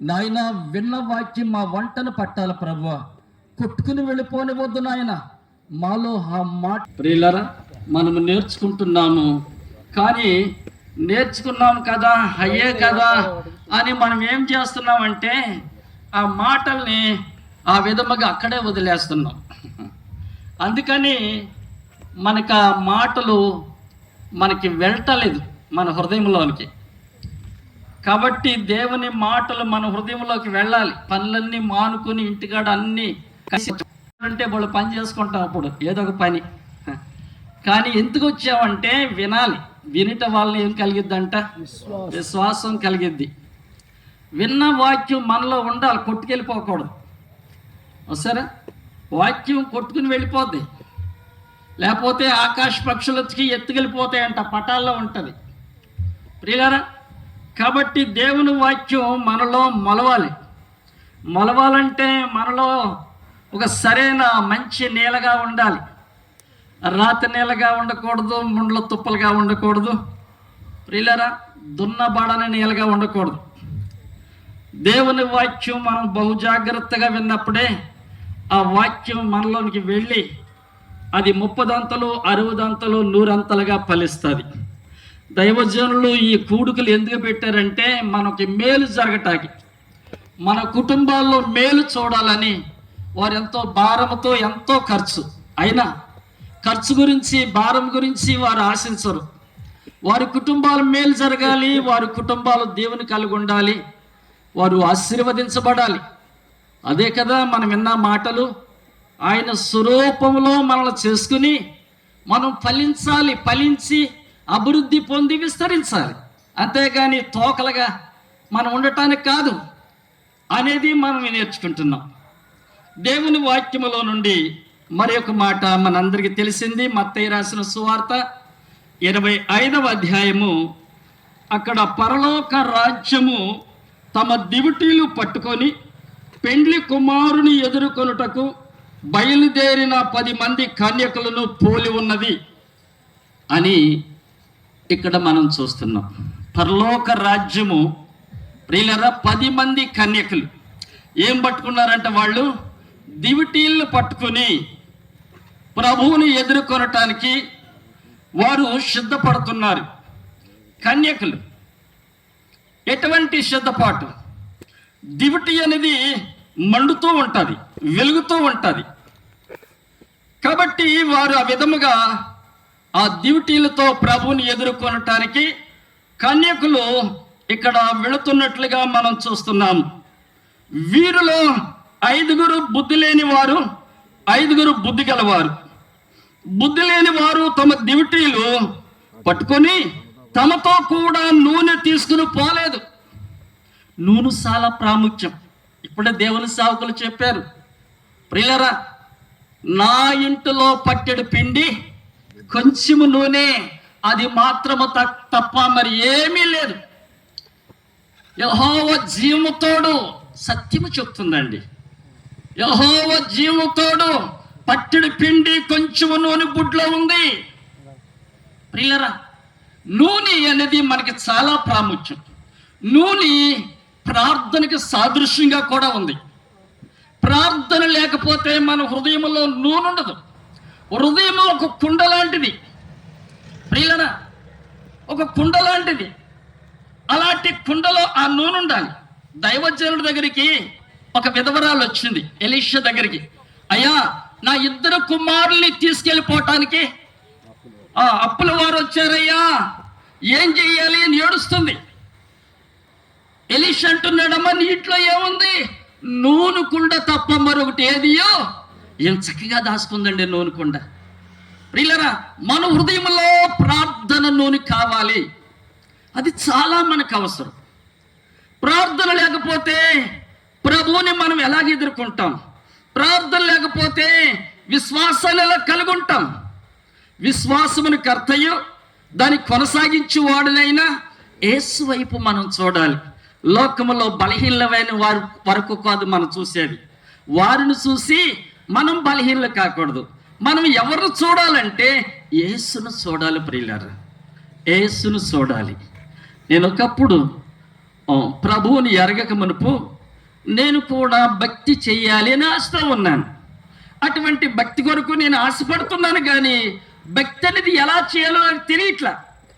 నాయన విన్న వాక్యం మా వంటను పట్టాలి ప్రభువా, కొట్టుకుని వెళ్ళిపోనివద్దు నాయన. మాలో ఆ మాట ప్రియులారా, మనము నేర్చుకుంటున్నాము, కానీ నేర్చుకున్నాం కదా అయ్యే కదా అని మనం ఏం చేస్తున్నామంటే ఆ మాటల్ని ఆ విధముగా అక్కడే వదిలేస్తున్నాం. అందుకని మనకు ఆ మాటలు మనకి వెళ్ళటలేదు మన హృదయంలోనికి. కాబట్టి దేవుని మాటలు మన హృదయంలోకి వెళ్ళాలి. పనులన్నీ మానుకుని ఇంటికాడ అన్నీ అంటే వాళ్ళు పని చేసుకుంటాం, అప్పుడు ఏదో ఒక పని. కానీ ఎందుకు వచ్చామంటే వినాలి. వినట వల్ల ఏం కలిగిద్దంట? విశ్వాసం కలిగిద్ది. విన్న వాక్యం మనలో ఉండాలి, కొట్టుకెళ్ళిపోకూడదు. సరే, వాక్యం కొట్టుకుని వెళ్ళిపోద్ది, లేకపోతే ఆకాశ పక్షులకి ఎత్తుకెళ్ళిపోతాయంట, పటాల్లో ఉంటుంది ప్రియులారా. కాబట్టి దేవుని వాక్యం మనలో మొలవాలంటే మనలో ఒక సరైన మంచి నేలగా ఉండాలి. రాతి నేలగా ఉండకూడదు, ముండ్ల తుప్పలుగా ఉండకూడదు ప్రియులారా, దున్నబడని నేలగా ఉండకూడదు. దేవుని వాక్యం మనం బహు జాగ్రత్తగా విన్నప్పుడే ఆ వాక్యం మనలోనికి వెళ్ళి అది 30 60 100 ఫలిస్తుంది. దైవజనులు ఈ కూడుకలు ఎందుకు పెట్టారంటే మనకి మేలు జరగటానికి, మన కుటుంబాల్లో మేలు చూడాలని. వారు ఎంతో భారంతో, ఎంతో అయినా ఖర్చు గురించి, భారం గురించి వారు ఆశించరు. వారి కుటుంబాలు మేలు జరగాలి, వారి కుటుంబాలు దేవుని కలిగి ఉండాలి, వారు ఆశీర్వదించబడాలి. అదే కదా మనం విన్న మాటలు. ఆయన స్వరూపంలో మనల్ని చేసుకుని మనం ఫలించాలి, ఫలించి అభివృద్ధి పొంది విస్తరించాలి. అంతేగాని తోకలుగా మనం ఉండటానికి కాదు అనేది మనం నేర్చుకుంటున్నాం. దేవుని వాక్యములో నుండి మరి ఒక మాట మనందరికీ తెలిసింది. మత్తయి రాసిన సువార్త 25వ అధ్యాయము. అక్కడ పరలోక రాజ్యము తమ దివిటీలు పట్టుకొని పెండ్లి కుమారుని ఎదుర్కొనుటకు బయలుదేరిన 10 మంది కన్యకలను పోలి ఉన్నది అని ఇక్కడ మనం చూస్తున్నాం. పరలోక రాజ్యము ప్రియులరా, 10 మంది కన్యకలు ఏం పట్టుకున్నారంటే, వాళ్ళు దివిటీలను పట్టుకుని ప్రభువుని ఎదుర్కొనటానికి వారు సిద్ధపడుతున్నారు. కన్యకలు ఎటువంటి సిద్ధపాటు? దివిటి అనేది మండుతూ ఉంటుంది, వెలుగుతూ ఉంటుంది. కాబట్టి వారు ఆ విధముగా ఆ దివిటీలతో ప్రభువుని ఎదుర్కొనటానికి కన్యకులు ఇక్కడ వెళుతున్నట్లుగా మనం చూస్తున్నాం. వీరిలో 5 బుద్ధి లేని వారు, 5 బుద్ధి గలవారు. బుద్ధి లేని వారు తమ దివిటీలు పట్టుకొని తమతో కూడా నూనె తీసుకుని పోలేదు. నూనె చాలా ప్రాముఖ్యం. ఇప్పుడే దేవుని సేవకులు చెప్పారు, ప్రియులరా, నా ఇంటిలో పట్టెడు పిండి, కొంచెము నూనె, అది మాత్రము తప్ప మరి ఏమీ లేదు. యెహోవా జీవముతోడు, సత్యము చెప్తుందండి. యెహోవా జీవముతోడు పట్టెడు పిండి, కొంచెము నూనె బుడ్లో ఉంది. ప్రియులరా, నూనె అనేది మనకి చాలా ప్రాముఖ్యం. నూనె ప్రార్థనకి సాదృశ్యంగా కూడా ఉంది. ప్రార్థన లేకపోతే మన హృదయంలో నూనె ఉండదు. హృదయం ఒక కుండ లాంటిది ప్రియులరా, ఒక కుండ లాంటిది. అలాంటి కుండలో ఆ నూనె ఉండాలి. దైవజనుడి దగ్గరికి ఒక విధవరాలు వచ్చింది, ఎలీషా దగ్గరికి. అయ్యా, నా 2 కుమారుల్ని తీసుకెళ్ళిపోవటానికి ఆ అప్పుల వారు వచ్చారయ్యా, ఏం చెయ్యాలి అని ఏడుస్తుంది. ఎలీషా అంటున్నాడమ్మా, నీ ఇంట్లో ఏముంది? నూనె కుండ తప్ప మరొకటి ఏదియో ఏం చక్కగా దాచుకుందండి నూనె కుండ. ప్రియులరా, మన హృదయంలో ప్రార్థన నూనె కావాలి. అది చాలా మనకు అవసరం. ప్రార్థన లేకపోతే ప్రభువుని మనం ఎలాగ ఎదుర్కొంటాం? ప్రార్థన లేకపోతే విశ్వాసాన్ని ఎలా కలిగి ఉంటాం? విశ్వాసమును కర్తయ్యో దాన్ని కొనసాగించి వాడినైనా యేసు వైపు మనం చూడాలి. లోకములో బలహీనమైన వారి వరకు కాదు మనం చూసేది. వారిని చూసి మనం బలహీనలు కాకూడదు. మనం ఎవరు చూడాలంటే యేసును చూడాలి ప్రియులారా, యేసును చూడాలి. నేను ఒకప్పుడు ప్రభువుని ఎరగక మునుపు నేను కూడా భక్తి చెయ్యాలి అని ఆశతో ఉన్నాను. అటువంటి భక్తి కొరకు నేను ఆశపడుతున్నాను, కానీ భక్తి అనేది ఎలా చేయాలో నాకు తెలియట్లా.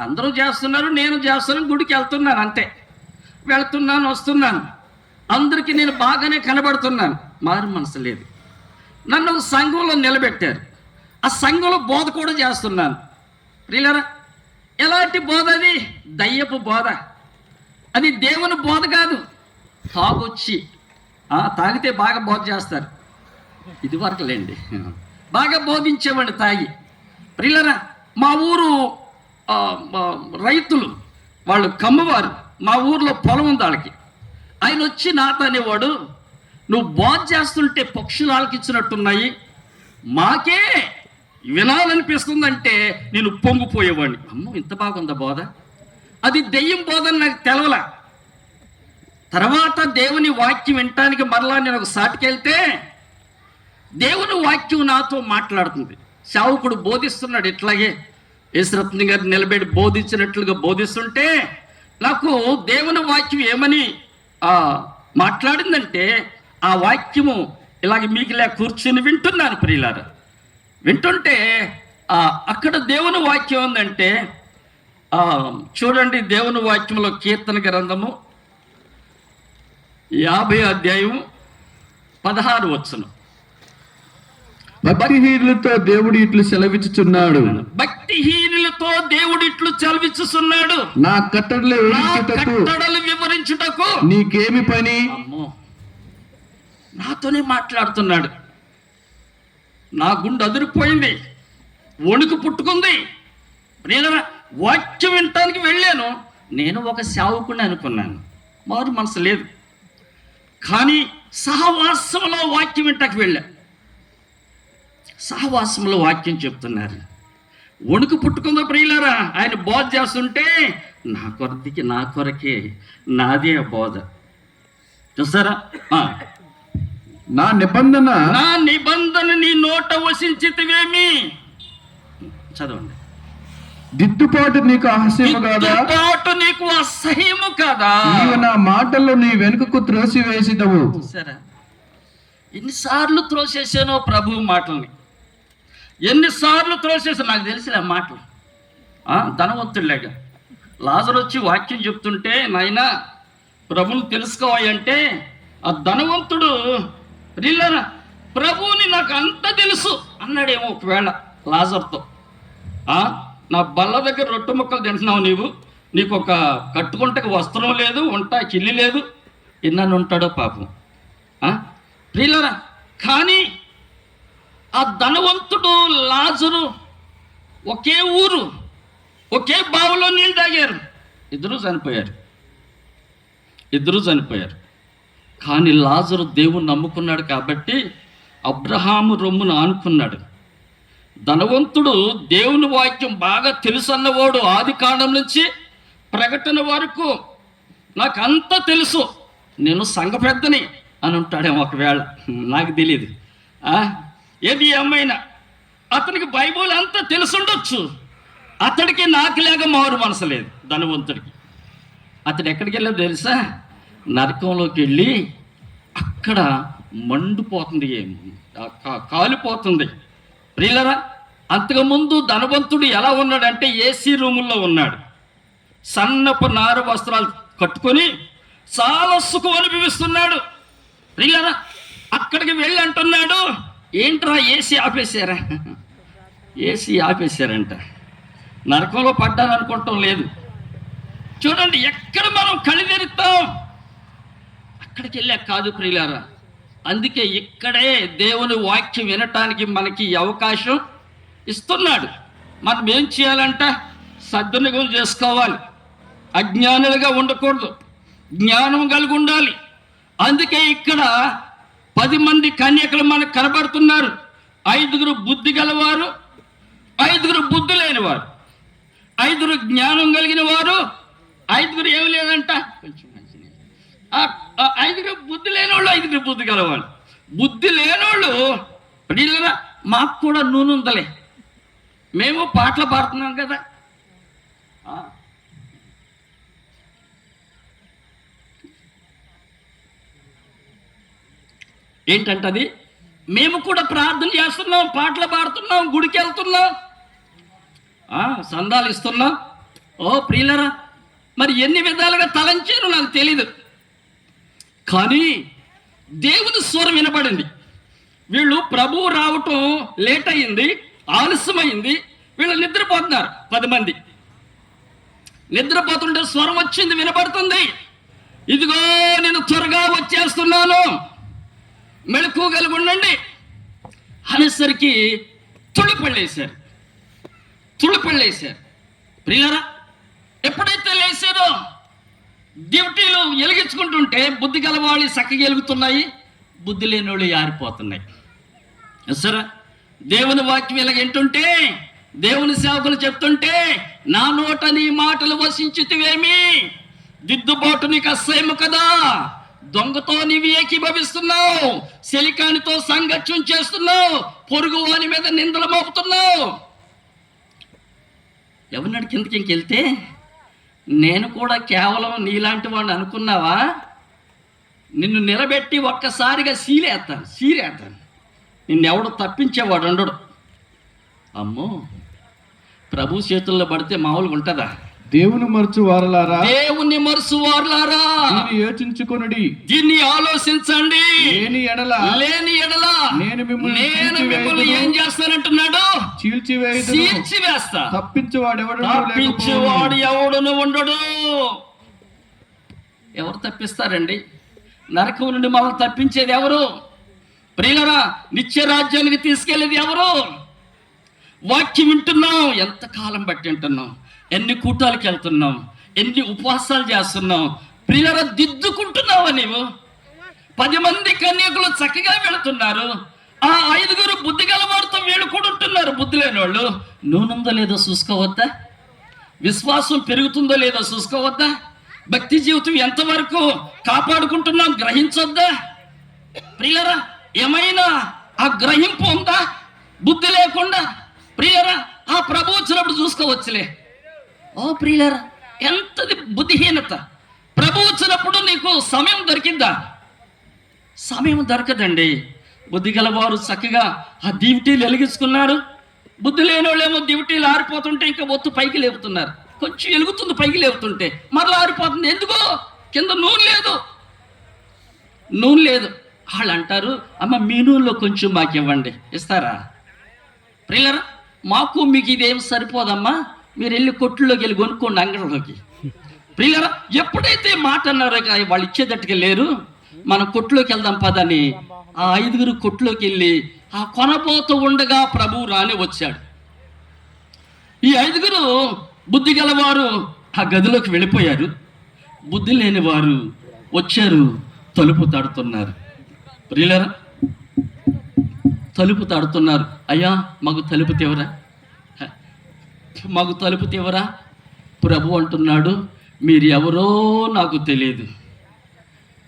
అందరూ చేస్తున్నారు, నేను చేస్తున్నాను, గుడికి వెళ్తున్నాను, అంతే. వెళ్తున్నాను, వస్తున్నాను, అందరికీ నేను బాగానే కనబడుతున్నాను. మారు మనసు లేదు. నన్ను ఒక సంఘంలో నిలబెట్టారు. ఆ సంఘంలో బోధ కూడా చేస్తున్నాను. ప్రియులారా, ఎలాంటి బోధ? అది దయ్యపు బోధ. అది దేవుని బోధ కాదు. తాగొచ్చి తాగితే బాగా బోధ చేస్తారు. ఇది వరకులేండి, బాగా బోధించేవాడిని తాగి. ప్రియులారా, మా ఊరు రైతులు, వాళ్ళు కమ్మవారు. మా ఊర్లో పొలం ఉంది వాళ్ళకి. ఆయన వచ్చి నాతో అనేవాడు, నువ్వు బోధ చేస్తుంటే పక్షులు ఆలకించినట్టున్నాయి, మాకే వినాలనిపిస్తుందంటే నేను పొంగిపోయేవాడిని. అమ్మో, ఇంత బాగుందా బోధ? అది దెయ్యం బోధ అని నాకు తెలవల. తర్వాత దేవుని వాక్యం వినటానికి మరలా నేను ఒక సాటికి వెళ్తే దేవుని వాక్యం నాతో మాట్లాడుతుంది. సేవకుడు బోధిస్తున్నాడు, ఇట్లాగే యేసురత్న గారు నిలబెట్టి బోధించినట్లుగా బోధిస్తుంటే నాకు దేవుని వాక్యం ఏమని మాట్లాడిందంటే, ఆ వాక్యము ఇలాగ మీకులా కూర్చుని వింటున్నాను. ప్రియులారా, వింటుంటే అక్కడ దేవుని వాక్యం ఉందంటే, చూడండి, దేవుని వాక్యంలో కీర్తన గ్రంథము 50 అధ్యాయం 16 వచనం. భక్తిహీనులతో దేవుడు ఇట్లు సెలవిచ్చుచున్నాడు. భక్తిహీనులతో దేవుడు ఇట్లు సెలవిచ్చుచున్నాడు, నా కట్టడలు వివరించుటకు నీకేమి పని? అమ్మో, నాతోనే మాట్లాడుతున్నాడు. నా గుండె అదిరిపోయింది, వణుకు పుట్టుకుంది. వాక్యం వినటానికి వెళ్ళాను. నేను ఒక సేవకుని అనుకున్నాను, మారు మనసు లేదు. కానీ సహవాసంలో వాక్యం వింటకు వెళ్ళా. సహవాసంలో వాక్యం చెప్తున్నారు, వణుకు పుట్టుకుందో. ప్రియులారా, ఆయన బోధ చేస్తుంటే నా కొరకే నాదే బోధ. చూసారా, నా నిబంధన నీ నోట వసించితివేమి? చదవండి. దిద్దుపాటు నీకు అసహ్యము కాదా? దిద్దుపాటు నీకు అసహ్యము కాదా? నీవు నా మాటల్లో నీ వెనుకకు త్రోసివేసిదవు. చూసారా, ఎన్నిసార్లు త్రోసేసానో ప్రభు మాటల్ని, ఎన్నిసార్లు త్రోసేసాను. నాకు తెలిసిన మాటలు ధనవంతుడిలాగా లాజరు వచ్చి వాక్యం చెప్తుంటే, నాయనా ప్రభుని తెలుసుకోవాలంటే ఆ ధనవంతుడు ప్రభువుని నాకు అంత తెలుసు అన్నాడేమో ఒకవేళ లాజర్తో. నా బల్ల దగ్గర రొట్టె ముక్కలు తింటున్నావు నీవు, నీకు ఒక కట్టుకుంటే వస్త్రం లేదు, ఉంటాకి ఇల్లు లేదు, ఎన్నని ఉంటాడో పాపం. ప్రియులారా, కానీ ఆ ధనవంతుడు లాజరు ఒకే ఊరు, ఒకే బావిలో నీళ్ళు తాగారు. ఇద్దరూ చనిపోయారు. కానీ లాజరు దేవుణ్ణి నమ్ముకున్నాడు కాబట్టి అబ్రహాము రొమ్మును ఆనుకున్నాడు. ధనవంతుడు దేవుని వాక్యం బాగా తెలుసన్నవాడు, ఆది కాండం నుంచి ప్రకటన వరకు నాకు అంతా తెలుసు, నేను సంఘ పెద్దని అని ఉంటాడేమో ఒకవేళ, నాకు తెలియదు. ఏది ఏమైనా అతనికి బైబుల్ అంతా తెలుసుండొచ్చు. అతడికి నాకు లేక మారు మనసు లేదు. ధనవంతుడికి అతడు ఎక్కడికి వెళ్ళాడు తెలుసా? నరకంలోకి వెళ్ళి అక్కడ మండిపోతుంది, కాలిపోతుంది. ప్రియులరా, అంతకుముందు ధనవంతుడు ఎలా ఉన్నాడంటే ఏసీ రూముల్లో ఉన్నాడు. సన్నపు నార వస్త్రాలు కట్టుకొని చాలా సుఖం అనుభవిస్తున్నాడు. ప్రియులరా, అక్కడికి వెళ్ళి అంటున్నాడు, ఏంట్రా ఏసీ ఆపేశారా? ఏసీ ఆపేశారంట. నరకంలో పడ్డాను అనుకోవటం లేదు. చూడండి, ఎక్కడ మనం కళ్ళెరుతాం అక్కడికి వెళ్ళా కాదు ప్రియులారా. అందుకే ఇక్కడే దేవుని వాక్యం వినటానికి మనకి అవకాశం ఇస్తున్నాడు. మనం ఏం చేయాలంట? సద్వినియోగం చేసుకోవాలి. అజ్ఞానులుగా ఉండకూడదు, జ్ఞానం కలిగి ఉండాలి. అందుకే ఇక్కడ 10 మంది కన్యకలు మనకు కనబడుతున్నారు. 5 బుద్ధి గలవారు, 5 బుద్ధి లేనివారు, 5 జ్ఞానం కలిగిన వారు, 5 ఏమి లేదంట, కొంచెం 5 బుద్ధి లేనివాళ్ళు, 5 బుద్ధి గలవాళ్ళు. బుద్ధి లేనోళ్ళు ప్రియులరా, మాకు కూడా నూనె ఉందలే, మేము పాటలు పాడుతున్నాం కదా. ఏంటంటది? మేము కూడా ప్రార్థన చేస్తున్నాం, పాటలు పాడుతున్నాం, గుడికి వెళ్తున్నాం, సందాలు ఇస్తున్నాం. ఓ ప్రియులరా, మరి ఎన్ని విధాలుగా తలంచారో నాకు తెలీదు, కానీ దేవుని స్వరం వినపడింది. వీళ్ళు ప్రభువు రావటం లేట్ అయింది, ఆలస్యమైంది, వీళ్ళు నిద్రపోతున్నారు. 10 మంది నిద్రపోతుంటే స్వరం వచ్చింది, వినపడుతుంది, ఇదిగో నేను త్వరగా వచ్చేస్తున్నాను, మెళుకోగలిగి ఉండండి అనేసరికి తుళ్ళిపళ్ళేశారు. ప్రియులారా, ఎప్పుడైతే లేచారో డ్యూటీలు వెలిగించుకుంటుంటే బుద్ధి గలవాళ్ళు చక్కగా వెలుగుతున్నాయి, బుద్ధి లేని వాళ్ళు ఆరిపోతున్నాయి. సరే, దేవుని వాక్యం వెలిగింటుంటే, దేవుని సేవకులు చెప్తుంటే, నా నోట నీ మాటలు వసించితివేమి, దిద్దుబాటు నీకు అసహ్యము కదా, దొంగతో నీవు ఏకీభవిస్తున్నావు, శలికానితో సంఘర్షణ చేస్తున్నావు, పొరుగు వాని మీద నిందలు మోపుతున్నావు. ఎవరినాడు కిందకి ఇంకెళ్తే, నేను కూడా కేవలం నీలాంటి వాడిని అనుకున్నావా? నిన్ను నిలబెట్టి ఒక్కసారిగా సీరేస్తాను, నిన్నెవడు తప్పించేవాడు ఉండడు. అమ్మో, ప్రభు చేతుల్లో పడితే మామూలుగా ఉంటుందా? దేవుని మరచు వారలారా, యోచించుకొనుడి, దీన్ని ఆలోచించండి. లేని ఎడల నేను మిమ్మల్ని ఏం చేస్తానంటున్నాడు? చీల్చివేస్తా. తప్పించేవాడు ఎవడును ఉండడు. ఎవరు తప్పిస్తారండి? నరకం నుండి మనల్ని తప్పించేది ఎవరు? ప్రియులరా, నిత్య రాజ్యానికి తీసుకెళ్లేది ఎవరు? వాక్యం వింటున్నాం, ఎంతకాలం బట్టి వింటున్నాం, ఎన్ని కూటాలకు వెళ్తున్నాం, ఎన్ని ఉపవాసాలు చేస్తున్నాం. ప్రియులరా, దిద్దుకుంటున్నావా నీవు? 10 మంది కన్యకులు చక్కగా వెళుతున్నారు, ఆ 5 బుద్ధి గలవారితో వీళ్ళు కూడా ఉంటున్నారు, బుద్ధి లేని వాళ్ళు. నూనెందో లేదో చూసుకోవద్దా? విశ్వాసం పెరుగుతుందో లేదో చూసుకోవద్దా? భక్తి జీవితం ఎంతవరకు కాపాడుకుంటున్నాం గ్రహించొద్దా? ప్రియులరా, ఏమైనా ఆ గ్రహింపు ఉందా? బుద్ధి లేకుండా ప్రియులరా, ఆ ప్రభు వచ్చినప్పుడు చూసుకోవచ్చులే. ఓ ప్రియులరా, ఎంతది బుద్ధిహీనత! ప్రభు వచ్చినప్పుడు నీకు సమయం దొరికిందా? సమయం దొరకదండి. బుద్ధి గలవారు చక్కగా ఆ డ్యూటీలు వెలిగించుకున్నారు, బుద్ధి లేని వాళ్ళేమో డ్యూటీలు ఆరిపోతుంటే ఇంకా ఒత్తు పైకి లేపుతున్నారు. కొంచెం వెలుగుతుంది, పైకి లేపుతుంటే మరలా ఆరిపోతుంది. ఎందుకో? కింద నూనె లేదు. వాళ్ళు అంటారు, అమ్మ మీ నూనెలో కొంచెం మాకు ఇవ్వండి. ఇస్తారా? ప్రియులరా, మాకు మీకు ఇదేం సరిపోదమ్మా, మీరు వెళ్ళి కొట్టులోకి వెళ్ళి కొనుక్కోండి, అంగడిలోకి. ప్రియులరా, ఎప్పుడైతే మాట అన్నారో వాళ్ళు ఇచ్చేటట్టుగా లేరు, మనం కొట్టులోకి వెళ్దాం పదని ఆ 5 కొట్టులోకి వెళ్ళి ఆ కొనబోతూ ఉండగా ప్రభువు రాని వచ్చాడు. ఈ 5 బుద్ధి గలవారు ఆ గదిలోకి వెళ్ళిపోయారు, బుద్ధి లేని వారు వచ్చారు, తలుపు తడుతున్నారు. ప్రియులరా, తలుపు తడుతున్నారు. అయ్యా, మాకు తలుపు తీవరా? ప్రభు అంటున్నాడు, మీరు ఎవరో నాకు తెలియదు.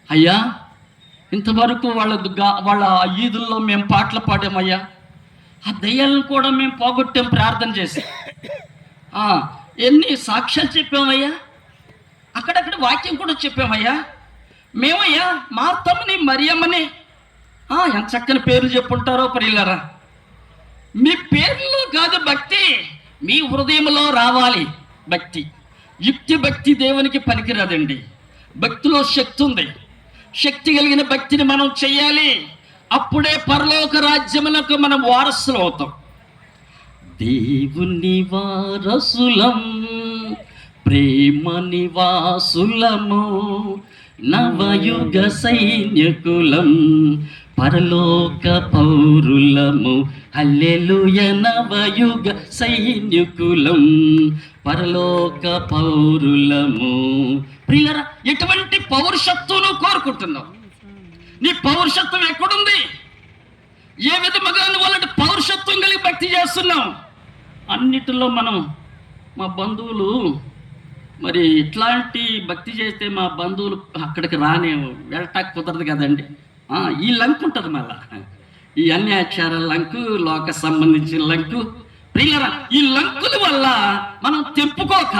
అయ్యా, ఇంతవరకు వాళ్ళ ఈదుల్లో మేము పాటలు పాడామయ్యా, ఆ దయ్యాలను కూడా మేము పోగొట్టాం ప్రార్థన చేసి, ఎన్ని సాక్ష్యాలు చెప్పామయ్యా, అక్కడక్కడ వాక్యం కూడా చెప్పామయ్యా. మేమయ్యా మార్తమ్మని, మరియమ్మని, ఎంత చక్కని పేర్లు చెప్పుంటారో. ప్రియులరా, మీ పేర్లో కాదు భక్తి, మీ హృదయంలో రావాలి భక్తి. యుక్తి భక్తి దేవునికి పనికిరాదండి. భక్తిలో శక్తి ఉంది. శక్తి కలిగిన భక్తిని మనం చెయ్యాలి, అప్పుడే పరలోక రాజ్యములకు మనం వారసులు అవుతాం. దేవుని వారసులం, ప్రేమ నివాసులము, నవయుగ సైన్యకులం, పరలోక పౌరులము, హల్లెలూయ. నవయుగ సైన్యకులం, పరలోక పౌరులము. ప్రియులారా, ఎటువంటి పౌరుషత్వం కోరుకుంటున్నావు? నీ పౌరుషత్వం ఎక్కడుంది? ఏ విధముగా నువ్వు అలాంటి పౌరుషత్వం కలిగి భక్తి చేస్తున్నావు? అన్నిటిలో మనం, మా బంధువులు మరి ఇట్లాంటి భక్తి చేస్తే మా బంధువులు అక్కడికి వెళ్ళటానికి కుదరదు కదండి. ఈ లంకు ఉంటుంది, మళ్ళా ఈ అన్యాచార లంకు, లోక సంబంధించిన లంకు. ప్రియులారా, ఈ లంకుల వల్ల మనం తెంపుకోక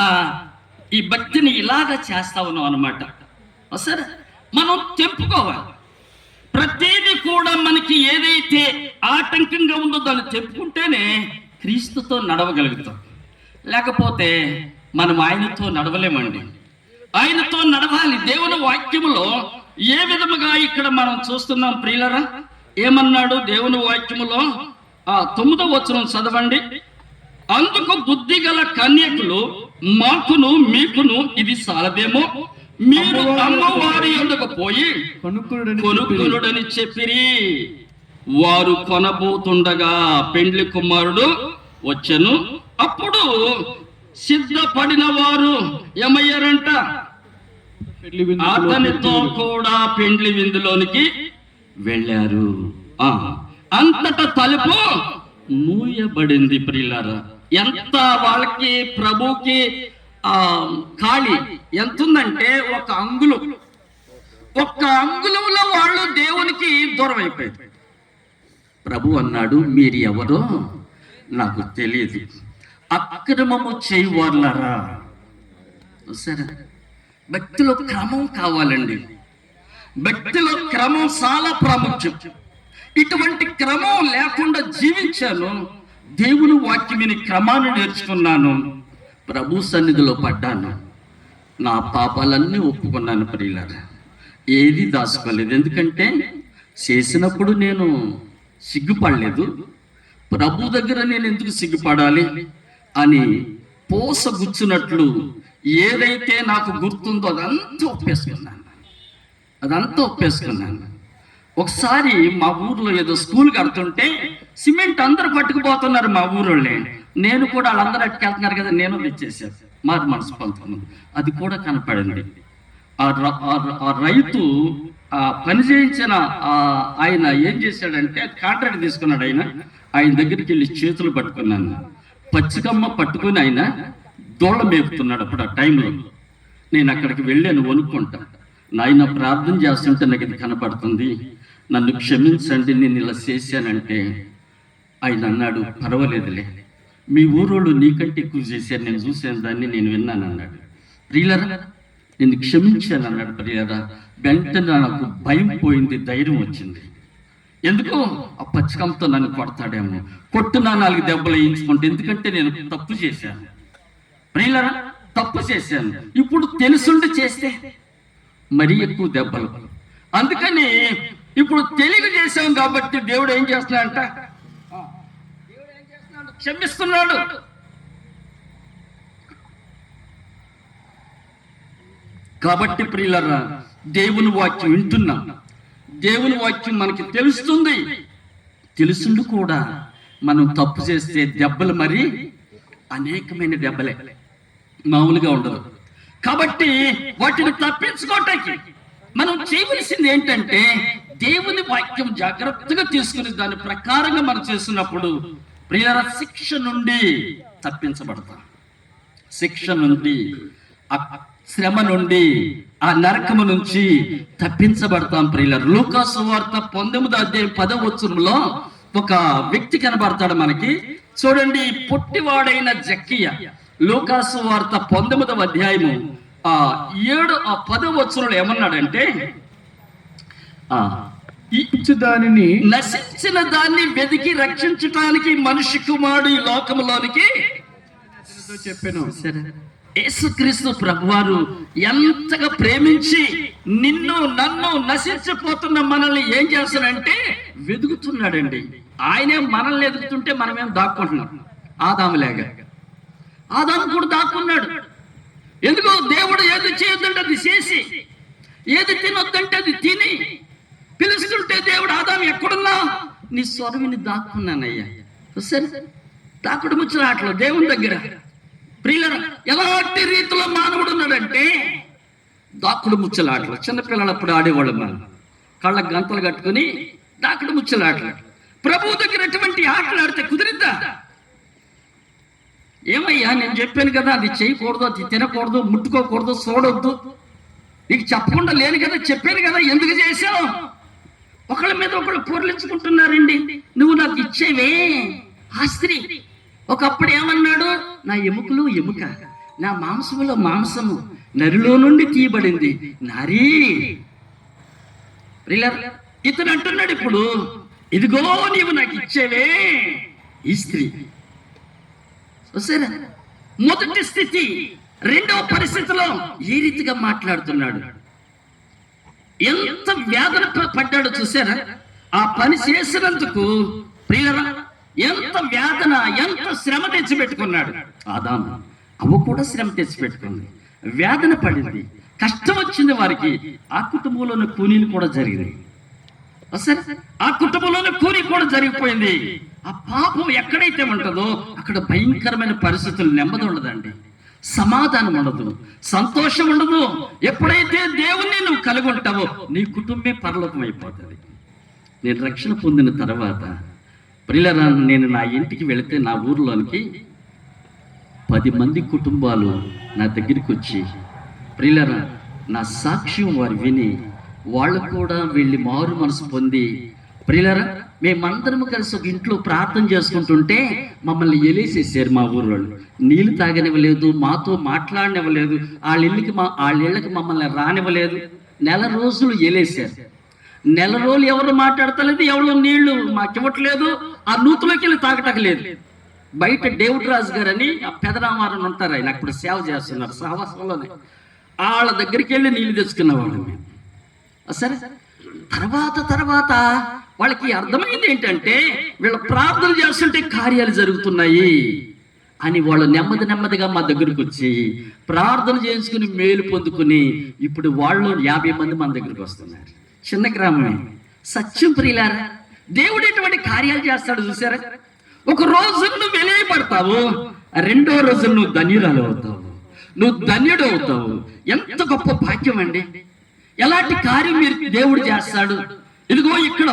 ఈ భక్తిని ఇలాగ చేస్తా ఉన్నాం అన్నమాట. సరే, మనం తెంపుకోవాలి. ప్రతిదీ కూడా మనకి ఏదైతే ఆటంకంగా ఉందో దాన్ని చెప్పుకుంటేనే క్రీస్తుతో నడవగలుగుతాం. లేకపోతే మనం ఆయనతో నడవలేమండి. ఆయనతో నడవాలి. దేవుని వాక్యములో ఏ విధముగా ఇక్కడ మనం చూస్తున్నాం ప్రియులరా, ఏమన్నాడు దేవుని వాక్యములో 9వ వచనం చదవండి. అందుకు బుద్ధి గల కన్యకులు మాకును మీకును ఇది సాలదేమో, మీరు అమ్మవారి యొద్దకు పోయి కొనుక్కునుడని చెప్పిరి. వారు కొనబోతుండగా పెండ్లి కుమారుడు వచ్చెను. అప్పుడు సిద్ధపడిన వారు ఏమయ్యారంట, అతనితో కూడా పెండ్లి విందులోనికి వెళ్ళారు. అంతటా తలుపు మూయబడింది. ప్రియులారా, ఎంత వాళ్ళకి ప్రభుకి ఖాళీ ఎంత ఉందంటే ఒక అంగుళంలో వాళ్ళు దేవునికి దూరం అయిపోయారు. ప్రభు అన్నాడు, మీరు ఎవరో నాకు తెలియదు, అక్రమము చేయవాళ్ళరా. సరే, భక్తిలో క్రమం కావాలండి. భక్తిలో క్రమం చాలా ప్రాముఖ్యం. ఇటువంటి క్రమం లేకుండా జీవించాను. దేవుని వాక్యమిని క్రమాన్ని నేర్చుకున్నాను. ప్రభు సన్నిధిలో పడ్డాను. నా పాపాలన్నీ ఒప్పుకున్నాను. ప్రియులారా, ఏది దాచుకోలేదు. ఎందుకంటే చేసినప్పుడు నేను సిగ్గుపడలేదు. ప్రభు దగ్గర నేను ఎందుకు సిగ్గుపడాలి అని పోసగుచ్చినట్లు ఏదైతే నాకు గుర్తుందో అదంతా ఒప్పేసుకున్నాను. ఒకసారి మా ఊర్లో ఏదో స్కూల్ కడుతుంటే సిమెంట్ అందరు పట్టుకుపోతున్నారు మా ఊరోళ్ళే. నేను కూడా వాళ్ళందరూ అట్టుకెళ్తున్నారు కదా, నేను తెచ్చేసాను. మాది మనసు పంతులు అది కూడా కనపడింది. ఆ రైతు పని చేయించిన ఆయన ఏం చేశాడంటే కాంట్రాక్ట్ తీసుకున్నాడు. ఆయన దగ్గరికి వెళ్ళి చేతులు పట్టుకున్నాను. పచ్చికమ్మ పట్టుకుని ఆయన దోళ్ళ మేపుతున్నాడు. అప్పుడు ఆ టైంలో నేను అక్కడికి వెళ్ళాను వణుక్కుంటా. నాయన ప్రార్థన చేస్తుంటే నాకు ఇది కనపడుతుంది, నన్ను క్షమించండి, నేను ఇలా చేశానంటే ఆయన అన్నాడు, పర్వాలేదులే, మీ ఊరోళ్ళు నీకంటే ఎక్కువ చేశారు, నేను చూశాను దాన్ని, నేను విన్నాను అన్నాడు. ప్రియులరా, నేను క్షమించాను అన్నాడు. ప్రియులరా, వెంటనే నాకు భయం పోయింది, ధైర్యం వచ్చింది. ఎందుకు ఆ పచ్చికంతో నన్ను కొడతాడేమో, కొట్టునా 4 దెబ్బలు వేయించుకుంటే, ఎందుకంటే నేను తప్పు చేశాను. ప్రియులరా, తప్పు చేశాను. ఇప్పుడు తెలుసుండి చేస్తే మరీ ఎక్కువ దెబ్బలు. అందుకని ఇప్పుడు తెలివి చేశాం కాబట్టి దేవుడు ఏం చేస్తున్నాడంట, క్షమిస్తున్నాడు. కాబట్టి ప్రియులరా, దేవుని వాక్యం వింటున్నాం. దేవుని వాక్యం మనకి తెలుస్తుంది. తెలుసుండి కూడా మనం తప్పు చేస్తే దెబ్బలు మరి అనేకమైన దెబ్బలే, మామూలుగా ఉండదు. కాబట్టి వాటిని తప్పించుకోవటానికి మనం చేయవలసింది ఏంటంటే దేవుని వాక్యం జాగ్రత్తగా తీసుకుని దాని ప్రకారంగా మనం చేస్తున్నప్పుడు ప్రియుల శిక్ష నుండి తప్పించబడతాం. శిక్ష నుండి, శ్రమ నుండి, ఆ నరకము నుంచి తప్పించబడతాం. ప్రియుల లూకా సువార్త 19వ అధ్యాయం 10వ వచనంలో ఒక వ్యక్తి కనబడతాడు మనకి. చూడండి, పొట్టివాడైన జక్కయ్య. లూకా సువార్త 19వ అధ్యాయము 10వ వచనంలో ఏమన్నాడంటే, నశించిన దాన్ని వెతికి రక్షించటానికి మనిషి కుమారుడు ఈ లోకములోనికి చెప్పాను. యేసుక్రీస్తు ప్రభువారు ఎంతగా ప్రేమించి నిన్ను నన్ను నశించిపోతున్న మనల్ని ఏం చేస్తాడంటే వెతుకుతున్నాడండి. ఆయనే మనల్ని ఎదుగుతుంటే మనమేం దాక్కుంటున్నాం. ఆదాములేగా ఆదాము కూడా దాక్కున్నాడు. ఎందుకో దేవుడు ఏది చేయొద్దంటే అది చేసి, ఏది తినొద్దంటే అది తిని పిలుస్తుంటే దేవుడు, ఆదాము ఎక్కడున్నా నీ స్వరవిని దాక్కున్నానయ్యా. సరే, దాక్కుడు ముచ్చరాట్లో దేవుని దగ్గర. ప్రియులరా, ఎలాంటి రీతిలో మానవుడు ఉన్నాడంటే దాక్కుడు ముచ్చలాటలు. చిన్నపిల్లలప్పుడు ఆడేవాళ్ళు మనం, కళ్ళకు గంతలు కట్టుకుని దాక్కుడు ముచ్చలాటలు. ప్రభు దగ్గర ఎటువంటి ఆటలు ఆడితే కుదిరిద్దా? ఏమయ్యా, నేను చెప్పాను కదా, అది చేయకూడదు, అది తినకూడదు, ముట్టుకోకూడదు, చూడొద్దు, నీకు చెప్పకుండా లేను కదా, చెప్పాను కదా, ఎందుకు చేశావు? ఒకళ్ళ మీద ఒకళ్ళు పొరలించుకుంటున్నారండి. నువ్వు నాకు ఇచ్చేవే ఆ స్త్రీ ఒకప్పుడు ఏమన్నాడు, నా ఎముకలు ఎముక, నా మాంసములో మాంసము, నరిలో నుండి తీయబడింది నారీ. ఇతను అంటున్నాడు ఇప్పుడు, ఇదిగో నీవు నాకు ఇచ్చేవే ఈ స్త్రీ. సరే, మొదటి స్థితి. రెండవ పరిస్థితిలో ఏ రీతిగా మాట్లాడుతున్నాడు, ఎంత వేదన పడ్డాడో చూసారా? ఆ పని చేసినందుకు ప్రియులరా ఎంత వేదన, ఎంత శ్రమ తెచ్చిపెట్టుకున్నాడు. ఆదాము అవ్వ కూడా శ్రమ తెచ్చిపెట్టుకుంది, వేదన పడింది, కష్టం వచ్చింది వారికి. ఆ కుటుంబంలోని కూలీలు కూడా జరిగినాయి. సరే, ఆ కుటుంబంలోని కూలి కూడా జరిగిపోయింది. ఆ పాపం ఎక్కడైతే ఉంటుందో అక్కడ భయంకరమైన పరిస్థితులు, నెమ్మది ఉండదండి, సమాధానం ఉండదు, సంతోషం ఉండదు. ఎప్పుడైతే దేవుణ్ణి నువ్వు కలిగి ఉంటావో నీ కుటుంబమే పరలోకం అయిపోతుంది. నేను రక్షణ పొందిన తర్వాత ప్రియులరా, నేను నా ఇంటికి వెళితే నా ఊర్లోనికి 10 మంది కుటుంబాలు నా దగ్గరికి వచ్చి, ప్రియులరా, నా సాక్ష్యం వారు విని వాళ్ళు కూడా వెళ్ళి మారు మనసు పొంది, ప్రియులరా, మేమందరం కలిసి ఒక ఇంట్లో ప్రార్థన చేసుకుంటుంటే మమ్మల్ని ఎలేసేసారు. మా ఊరోళ్ళు నీళ్ళు తాగనివ్వలేదు, మాతో మాట్లాడనివ్వలేదు, వాళ్ళ ఇళ్ళకి మమ్మల్ని రానివ్వలేదు. 1 నెల రోజులు ఎలేసారు. 1 నెల రోజులు ఎవరు మాట్లాడతలేదు, ఎవరు నీళ్లు మాకు ఇవ్వట్లేదు, ఆ నూతులోకి వెళ్ళి తాగటలేదు. బయట డేవిడ్ రాజు గారు అని ఆ పెదరామారం ఉంటారు, ఆయన అప్పుడు సేవ చేస్తున్నారు సహవాసంలోనే. వాళ్ళ దగ్గరికి వెళ్ళి నీళ్లు తెచ్చుకున్నవాళ్ళు మేము. సరే, తర్వాత వాళ్ళకి అర్థమైంది ఏంటంటే వీళ్ళ ప్రార్థన చేస్తుంటే కార్యాలు జరుగుతున్నాయి అని వాళ్ళు నెమ్మదిగా మా దగ్గరకు వచ్చి ప్రార్థన చేసుకుని మేలు పొందుకుని ఇప్పుడు వాళ్ళు 50 మంది మన దగ్గరికి వస్తున్నారు. చిన్న గ్రామమే, సత్యం ప్రియులారా. దేవుడు ఎటువంటి కార్యాలు చేస్తాడు చూసారా? ఒక రోజు నువ్వు వెలియబడతావు, 2వ రోజు నువ్వు ధన్యురాలు అవుతావు, నువ్వు ధన్యుడు అవుతావు. ఎంత గొప్ప భాగ్యం అండి! ఎలాంటి కార్యం మీరు దేవుడు చేస్తాడు. ఇదిగో ఇక్కడ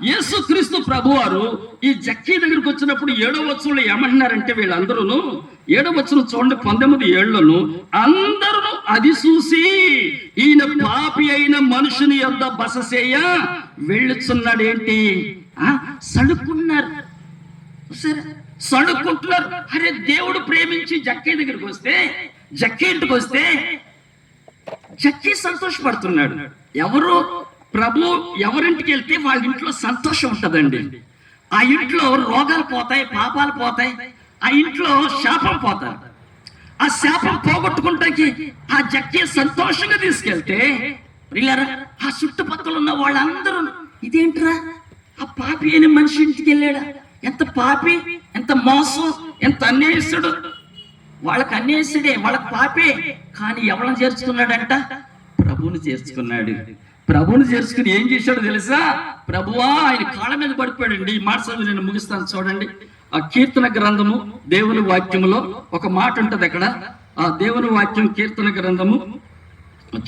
యేసుక్రీస్తు ప్రభువారు ఈ జక్కీ దగ్గరికి వచ్చినప్పుడు 7వ వచనంలో ఏమంటున్నారంటే, వీళ్ళందరూ 7వ వచనం చూడండి, 19 ఏళ్లను అందరూ అది చూసి ఈయన పాపి అయిన మనుషుని యొద్ద బస చేయ వెళ్ళుచున్నాడు. ఏంటి? సడుక్కున్నారు. సరే, సడుక్కుంటున్నారు. అరే, దేవుడు ప్రేమించి జక్కీ దగ్గరికి వస్తే, జక్కీ ఇంటికి వస్తే జక్కీ సంతోషపడుతున్నాడు. ఎవరు? ప్రభు ఎవరింటికి వెళ్తే వాళ్ళ ఇంట్లో సంతోషం ఉంటుందండి. ఆ ఇంట్లో రోగాలు పోతాయి, పాపాలు పోతాయి, ఆ ఇంట్లో శాపం పోతాయి. ఆ శాపం పోగొట్టుకుంటాకి ఆ జక్కీ సంతోషంగా తీసుకెళ్తే ప్రియులారా, ఆ చుట్టుపక్కల ఉన్న వాళ్ళందరూ ఇదేంట్రా, ఆ పాపి అయిన మనిషి ఇంటికి వెళ్ళాడా? ఎంత పాపి, ఎంత మోసం, ఎంత అన్యాయస్తుడు. వాళ్ళకి అన్యాయస్తుడే, వాళ్ళకి పాపే. కానీ ఎవరిని చేర్చుకున్నాడంట? ప్రభువుని చేర్చుకున్నాడు. ప్రభువుని చేర్చుకుని ఏం చేశాడో తెలుసా? ప్రభువా ఆయన కాళ్ళ మీద పడిపోయాడండి. ఈ మాట చదువు నేను ముగిస్తాను చూడండి. ఆ కీర్తన గ్రంథము దేవుని వాక్యములో ఒక మాట ఉంటది అక్కడ. ఆ దేవుని వాక్యం కీర్తన గ్రంథము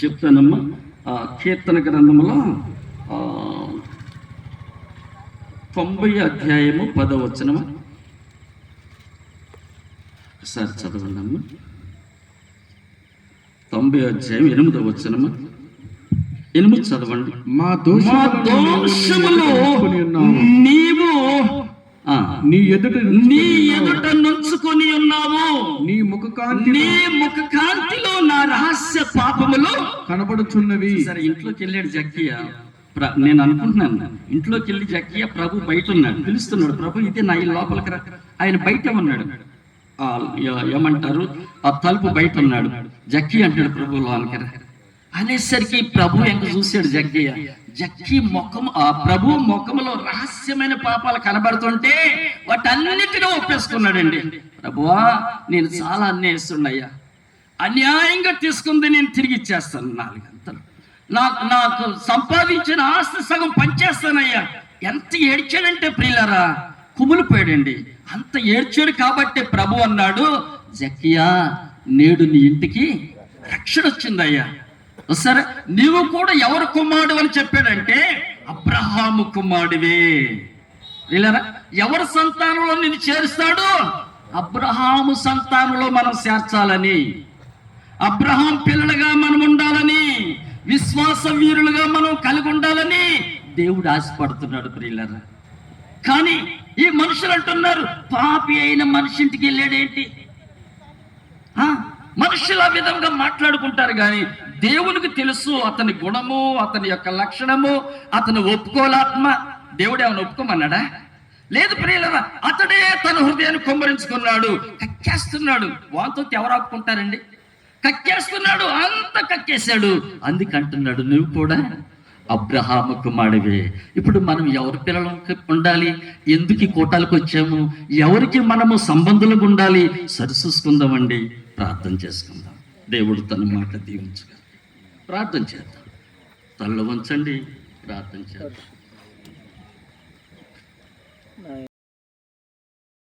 చెప్తానమ్మా. ఆ కీర్తన గ్రంథములో 90 అధ్యాయము 10వ వచనము ఒకసారి చదవండి అమ్మ. 90 అధ్యాయం 8వ వచనము 8 చదవండి. మా దోషములు నీవు నీ ఎదుట నుంచుకొని ఉన్నావు. నీ ముఖ కాంతిలో నా రహస్య పాపములు కనబడుచున్నవి. సరే, ఇంట్లోకి వెళ్ళాడు జక్కయ్య. నేను అనుకుంటున్నాను, ఇంట్లోకి వెళ్ళి జక్కయ్య ప్రభు బయట ఉన్నాడు, పిలుస్తున్నాడు. ప్రభు ఇదే నా ఈ లోపలికి రా. ఆయన బయట ఉన్నాడు. ఏమంటారు, ఆ తలుపు బయట ఉన్నాడు. జక్కీ అంటాడు ప్రభు లోపలికి రా అనేసరికి ప్రభు ఎంత చూశాడు జక్కయ్య. జక్కీ ముఖం, ఆ ప్రభు ముఖంలో రహస్యమైన పాపాలు కనబడుతుంటే వాటన్నిటినీ ఒప్పేసుకున్నాడండి. ప్రభువా, నేను చాలా అన్యాయస్తున్నాయ్యా, అన్యాయంగా తీసుకుంది నేను తిరిగి ఇచ్చేస్తాను. 4 గంటలు నాకు సంపాదించిన ఆస్తి సగం పంచేస్తానయ్యా. ఎంత ఏడ్చాడంటే ప్రియులారా, కుమిలిపోయాడండి. అంత ఏడ్చాడు కాబట్టి ప్రభు అన్నాడు, జక్కయ్యా, నేడు నీ ఇంటికి రక్షణ వచ్చిందయ్యా. సరే, నీవు కూడా ఎవరు కుమారుడు అని చెప్పాడంటే అబ్రహాము కుమారుడివే. వీళ్ళరా, ఎవరి సంతానంలో నిన్ను చేరుస్తాడు? అబ్రహాము సంతానంలో మనం చేర్చాలని, అబ్రహాం పిల్లలుగా మనం ఉండాలని, విశ్వాస వీరులుగా మనం కలిగి ఉండాలని దేవుడు ఆశపడుతున్నాడు ప్రియులరా. కానీ ఈ మనుషులు అంటున్నారు, పాపి అయిన మనిషి ఇంటికి వెళ్ళాడేంటి? మనుషులు ఆ విధంగా మాట్లాడుకుంటారు, కానీ దేవునికి తెలుసు అతని గుణము, అతని యొక్క లక్షణము, అతని ఒప్పుకోలాత్మ. దేవుడు ఏమైనా ఒప్పుకోమన్నాడా? లేదు ప్రియులారా, అతడే తన హృదయాన్ని కుమ్మరించుకున్నాడు, కక్కేస్తున్నాడు. వాంతో ఎవరు ఆపుకుంటారండి? కక్కేస్తున్నాడు, అంత కక్కేశాడు. అందుకంటున్నాడు, నువ్వు కూడా అబ్రహాము కుమారుడివే. ఇప్పుడు మనం ఎవరి పిల్లలకి ఉండాలి? ఎందుకు ఈ కూటాలకు వచ్చాము? ఎవరికి మనము సంబంధులకు ఉండాలి? సరిచూసుకుందామండి. ప్రార్థన చేసుకుందాం. దేవుడు తన మాట దీవించగలరు. ప్రార్థన చేద్దాం. తల్ల వంచండి, ప్రార్థన చేద్దాం.